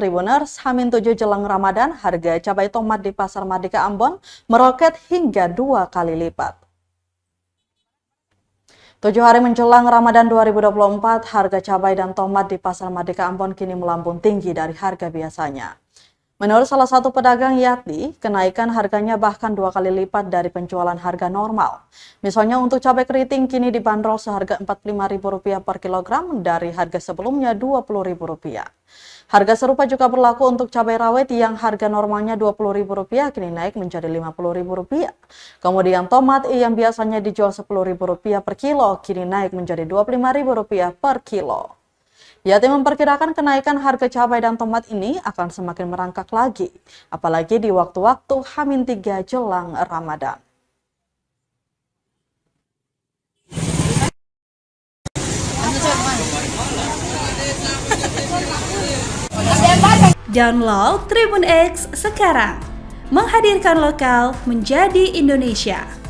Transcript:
Tribuners, H-7 jelang Ramadan, harga cabai tomat di Pasar Mardika Ambon meroket hingga 2 kali lipat. 7 hari menjelang Ramadan 2024, harga cabai dan tomat di Pasar Mardika Ambon kini melambung tinggi dari harga biasanya. Menurut salah satu pedagang Yati, kenaikan harganya bahkan 2 kali lipat dari penjualan harga normal. Misalnya untuk cabai keriting kini dibanderol seharga Rp45.000 per kilogram dari harga sebelumnya Rp20.000. Harga serupa juga berlaku untuk cabai rawit yang harga normalnya Rp20.000 kini naik menjadi Rp50.000. Kemudian tomat yang biasanya dijual Rp10.000 per kilo kini naik menjadi Rp25.000 per kilo. Yati memperkirakan kenaikan harga cabai dan tomat ini akan semakin merangkak lagi, apalagi di waktu-waktu H-3 jelang Ramadan. Download Tribun X sekarang, menghadirkan lokal menjadi Indonesia.